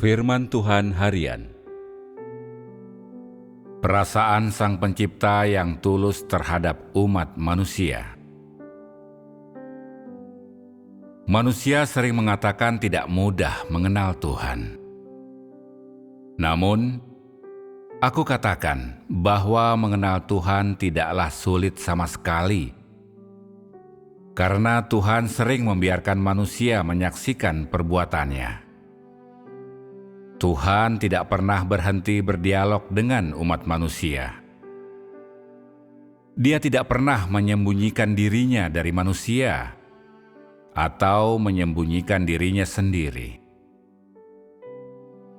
Firman Tuhan Harian. Perasaan Sang Pencipta yang tulus terhadap umat manusia. Manusia sering mengatakan tidak mudah mengenal Tuhan. Namun, aku katakan bahwa mengenal Tuhan tidaklah sulit sama sekali, karena Tuhan sering membiarkan manusia menyaksikan perbuatannya. Tuhan tidak pernah berhenti berdialog dengan umat manusia. Dia tidak pernah menyembunyikan dirinya dari manusia atau menyembunyikan dirinya sendiri.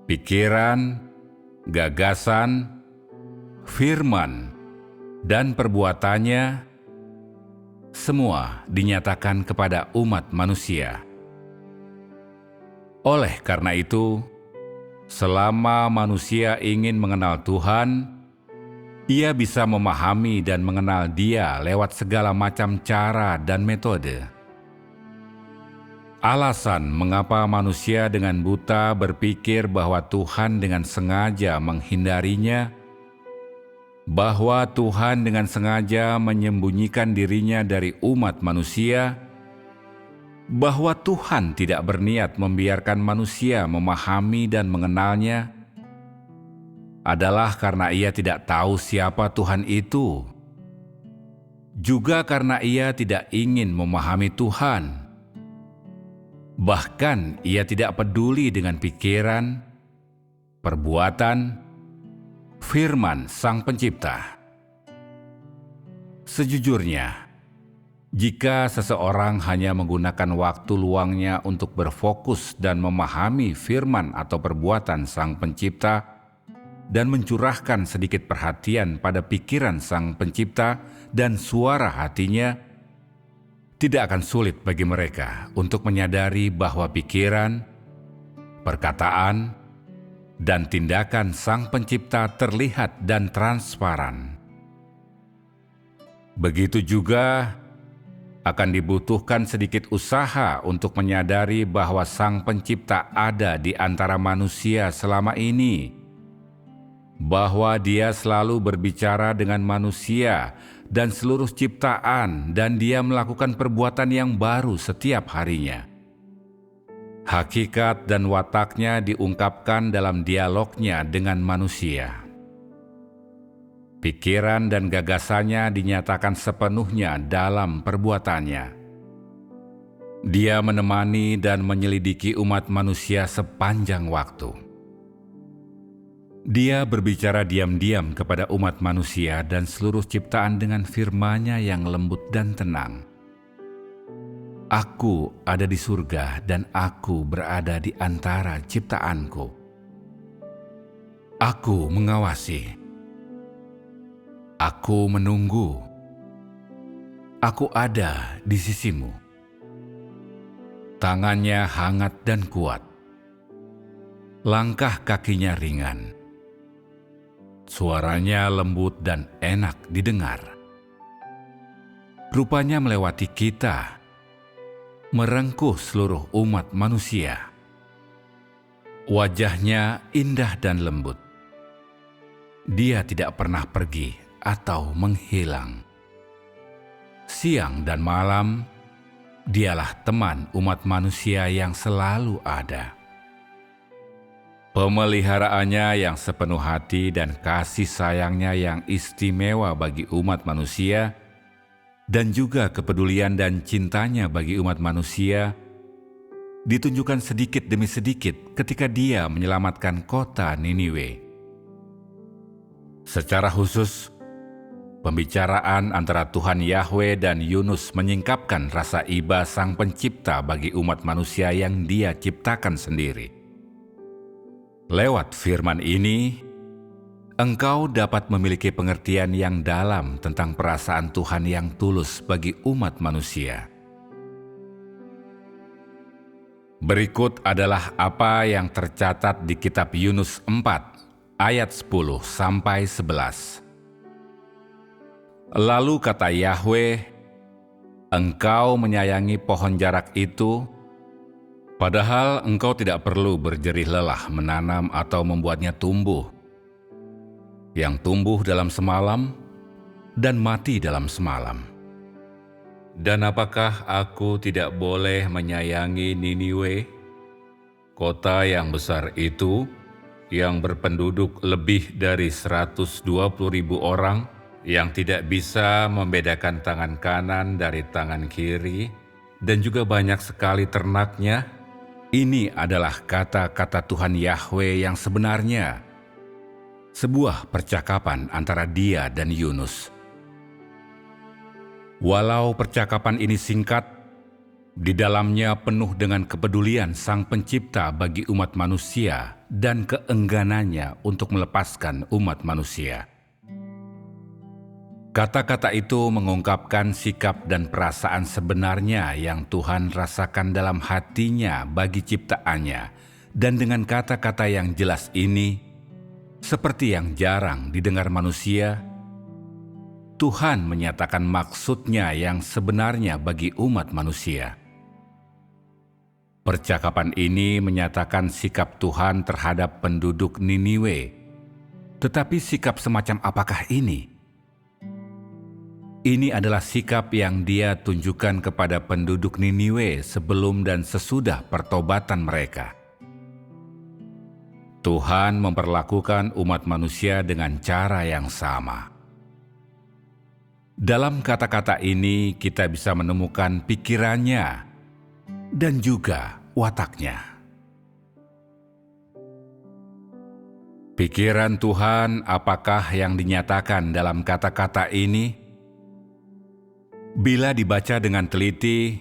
Pikiran, gagasan, firman, dan perbuatannya semua dinyatakan kepada umat manusia. Oleh karena itu, selama manusia ingin mengenal Tuhan, ia bisa memahami dan mengenal Dia lewat segala macam cara dan metode. Alasan mengapa manusia dengan buta berpikir bahwa Tuhan dengan sengaja menghindarinya, bahwa Tuhan dengan sengaja menyembunyikan dirinya dari umat manusia, bahwa Tuhan tidak berniat membiarkan manusia memahami dan mengenalnya, adalah karena ia tidak tahu siapa Tuhan itu. Juga karena ia tidak ingin memahami Tuhan. Bahkan ia tidak peduli dengan pikiran, perbuatan, firman Sang Pencipta. Sejujurnya, jika seseorang hanya menggunakan waktu luangnya untuk berfokus dan memahami firman atau perbuatan Sang Pencipta dan mencurahkan sedikit perhatian pada pikiran Sang Pencipta dan suara hatinya, tidak akan sulit bagi mereka untuk menyadari bahwa pikiran, perkataan, dan tindakan Sang Pencipta terlihat dan transparan. Begitu juga akan dibutuhkan sedikit usaha untuk menyadari bahwa Sang Pencipta ada di antara manusia selama ini, bahwa Dia selalu berbicara dengan manusia dan seluruh ciptaan, dan Dia melakukan perbuatan yang baru setiap harinya. Hakikat dan wataknya diungkapkan dalam dialognya dengan manusia. Pikiran dan gagasannya dinyatakan sepenuhnya dalam perbuatannya. Dia menemani dan menyelidiki umat manusia sepanjang waktu. Dia berbicara diam-diam kepada umat manusia dan seluruh ciptaan dengan firman-Nya yang lembut dan tenang. Aku ada di surga dan aku berada di antara ciptaanku. Aku mengawasi. Aku menunggu. Aku ada di sisimu. Tangannya hangat dan kuat. Langkah kakinya ringan. Suaranya lembut dan enak didengar. Rupanya melewati kita, merengkuh seluruh umat manusia. Wajahnya indah dan lembut. Dia tidak pernah pergi atau menghilang. Siang dan malam, Dialah teman umat manusia yang selalu ada. Pemeliharaannya yang sepenuh hati dan kasih sayangnya yang istimewa bagi umat manusia, dan juga kepedulian dan cintanya bagi umat manusia, ditunjukkan sedikit demi sedikit ketika Dia menyelamatkan kota Niniwe. Secara khusus, pembicaraan antara Tuhan Yahwe dan Yunus menyingkapkan rasa iba Sang Pencipta bagi umat manusia yang Dia ciptakan sendiri. Lewat firman ini, engkau dapat memiliki pengertian yang dalam tentang perasaan Tuhan yang tulus bagi umat manusia. Berikut adalah apa yang tercatat di kitab Yunus 4, ayat 10-11. Lalu kata Yahwe, engkau menyayangi pohon jarak itu, Padahal engkau tidak perlu berjerih lelah menanam atau membuatnya tumbuh, yang tumbuh dalam semalam dan mati dalam semalam. Dan apakah aku tidak boleh menyayangi Niniwe, kota yang besar itu, yang berpenduduk lebih dari 120.000 orang, yang tidak bisa membedakan tangan kanan dari tangan kiri, dan juga banyak sekali ternaknya? Ini adalah kata-kata Tuhan Yahwe yang sebenarnya, sebuah percakapan antara Dia dan Yunus. Walau percakapan ini singkat, di dalamnya penuh dengan kepedulian Sang Pencipta bagi umat manusia dan keengganannya untuk melepaskan umat manusia. Kata-kata itu mengungkapkan sikap dan perasaan sebenarnya yang Tuhan rasakan dalam hatinya bagi ciptaannya, dan dengan kata-kata yang jelas ini, seperti yang jarang didengar manusia, Tuhan menyatakan maksudnya yang sebenarnya bagi umat manusia. Percakapan ini menyatakan sikap Tuhan terhadap penduduk Niniwe. Tetapi sikap semacam apakah ini? Ini adalah sikap yang Dia tunjukkan kepada penduduk Niniwe sebelum dan sesudah pertobatan mereka. Tuhan memperlakukan umat manusia dengan cara yang sama. Dalam kata-kata ini kita bisa menemukan pikirannya dan juga wataknya. Pikiran Tuhan apakah yang dinyatakan dalam kata-kata ini? Bila dibaca dengan teliti,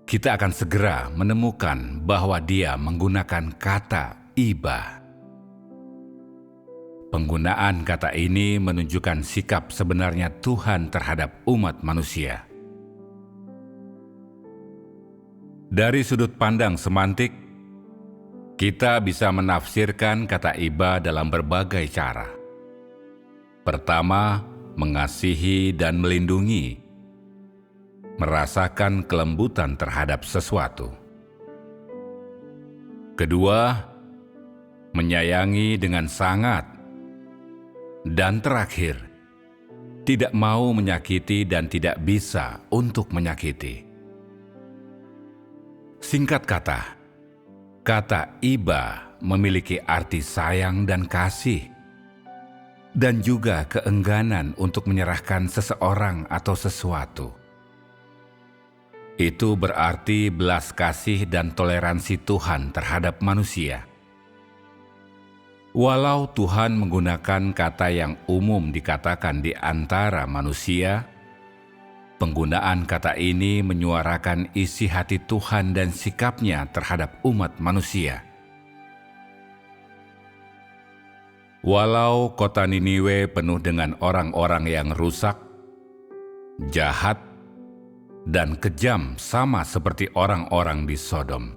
kita akan segera menemukan bahwa Dia menggunakan kata iba. Penggunaan kata ini menunjukkan sikap sebenarnya Tuhan terhadap umat manusia. Dari sudut pandang semantik, kita bisa menafsirkan kata iba dalam berbagai cara. Pertama, mengasihi dan melindungi, merasakan kelembutan terhadap sesuatu. Kedua, menyayangi dengan sangat. Dan terakhir, tidak mau menyakiti dan tidak bisa untuk menyakiti. Singkat kata, kata iba memiliki arti sayang dan kasih, dan juga keengganan untuk menyerahkan seseorang atau sesuatu. Itu berarti belas kasih dan toleransi Tuhan terhadap manusia. Walau Tuhan menggunakan kata yang umum dikatakan di antara manusia, penggunaan kata ini menyuarakan isi hati Tuhan dan sikapnya terhadap umat manusia. Walau kota Niniwe penuh dengan orang-orang yang rusak, jahat, dan kejam sama seperti orang-orang di Sodom,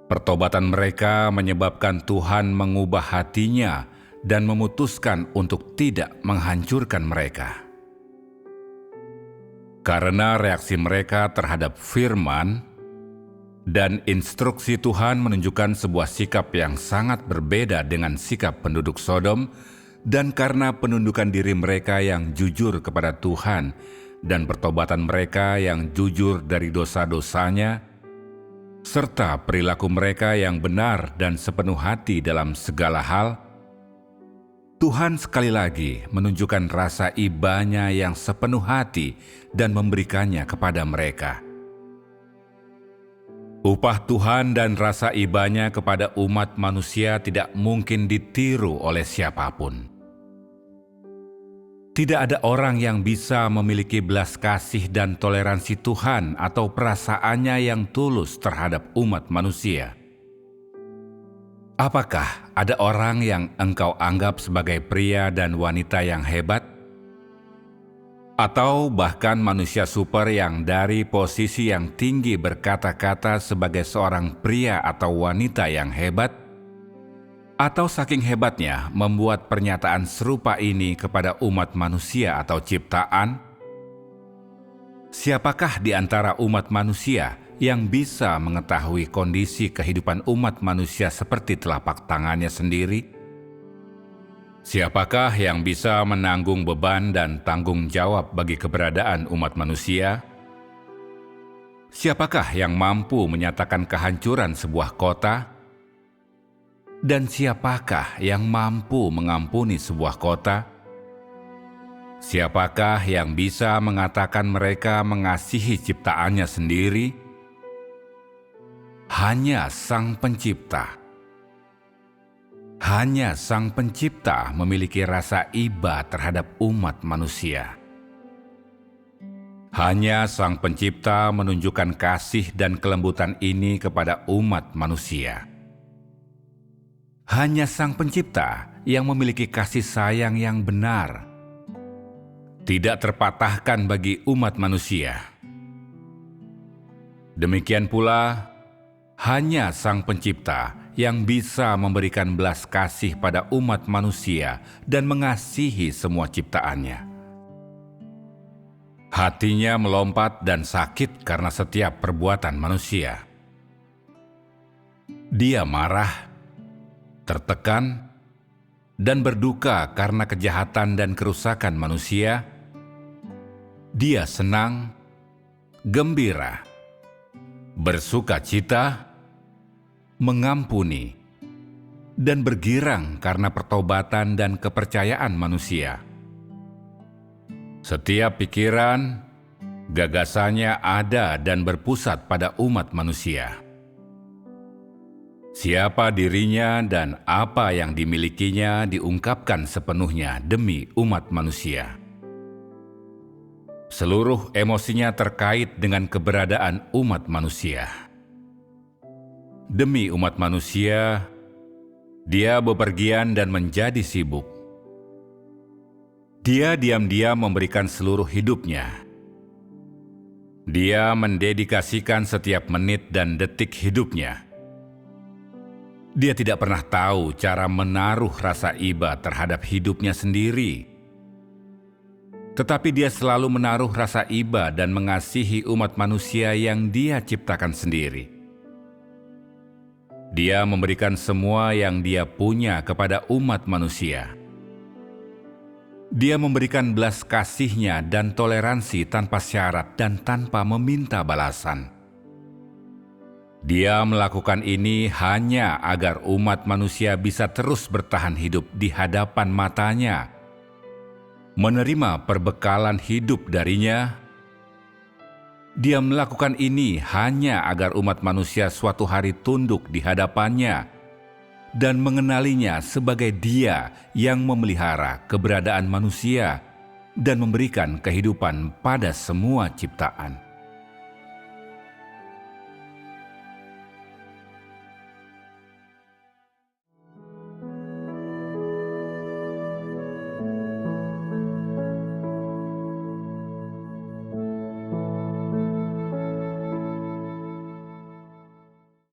pertobatan mereka menyebabkan Tuhan mengubah hatinya dan memutuskan untuk tidak menghancurkan mereka. Karena reaksi mereka terhadap firman dan instruksi Tuhan menunjukkan sebuah sikap yang sangat berbeda dengan sikap penduduk Sodom, dan karena penundukan diri mereka yang jujur kepada Tuhan dan pertobatan mereka yang jujur dari dosa-dosanya, serta perilaku mereka yang benar dan sepenuh hati dalam segala hal, Tuhan sekali lagi menunjukkan rasa iba-Nya yang sepenuh hati dan memberikannya kepada mereka. Upah Tuhan dan rasa iba-Nya kepada umat manusia tidak mungkin ditiru oleh siapapun. Tidak ada orang yang bisa memiliki belas kasih dan toleransi Tuhan atau perasaannya yang tulus terhadap umat manusia. Apakah ada orang yang engkau anggap sebagai pria dan wanita yang hebat? Atau bahkan manusia super yang dari posisi yang tinggi berkata-kata sebagai seorang pria atau wanita yang hebat? Atau saking hebatnya membuat pernyataan serupa ini kepada umat manusia atau ciptaan? Siapakah di antara umat manusia yang bisa mengetahui kondisi kehidupan umat manusia seperti telapak tangannya sendiri? Siapakah yang bisa menanggung beban dan tanggung jawab bagi keberadaan umat manusia? Siapakah yang mampu menyatakan kehancuran sebuah kota? Dan siapakah yang mampu mengampuni sebuah kota? Siapakah yang bisa mengatakan mereka mengasihi ciptaannya sendiri? Hanya Sang Pencipta. Hanya Sang Pencipta memiliki rasa iba terhadap umat manusia. Hanya Sang Pencipta menunjukkan kasih dan kelembutan ini kepada umat manusia. Hanya Sang Pencipta yang memiliki kasih sayang yang benar, tidak terpatahkan bagi umat manusia. Demikian pula, hanya Sang Pencipta yang bisa memberikan belas kasih pada umat manusia dan mengasihi semua ciptaannya. Hatinya melompat dan sakit karena setiap perbuatan manusia. Dia marah, tertekan, dan berduka karena kejahatan dan kerusakan manusia. Dia senang, gembira, bersuka cita, mengampuni, dan bergirang karena pertobatan dan kepercayaan manusia. Setiap pikiran, gagasannya ada dan berpusat pada umat manusia. Siapa dirinya dan apa yang dimilikinya diungkapkan sepenuhnya demi umat manusia. Seluruh emosinya terkait dengan keberadaan umat manusia. Demi umat manusia, dia bepergian dan menjadi sibuk. Dia diam-diam memberikan seluruh hidupnya. Dia mendedikasikan setiap menit dan detik hidupnya. Dia tidak pernah tahu cara menaruh rasa iba terhadap hidupnya sendiri. Tetapi dia selalu menaruh rasa iba dan mengasihi umat manusia yang dia ciptakan sendiri. Dia memberikan semua yang dia punya kepada umat manusia. Dia memberikan belas kasihnya dan toleransi tanpa syarat dan tanpa meminta balasan. Dia melakukan ini hanya agar umat manusia bisa terus bertahan hidup di hadapan matanya, menerima perbekalan hidup darinya. Dia melakukan ini hanya agar umat manusia suatu hari tunduk di hadapannya dan mengenalinya sebagai Dia yang memelihara keberadaan manusia dan memberikan kehidupan pada semua ciptaan.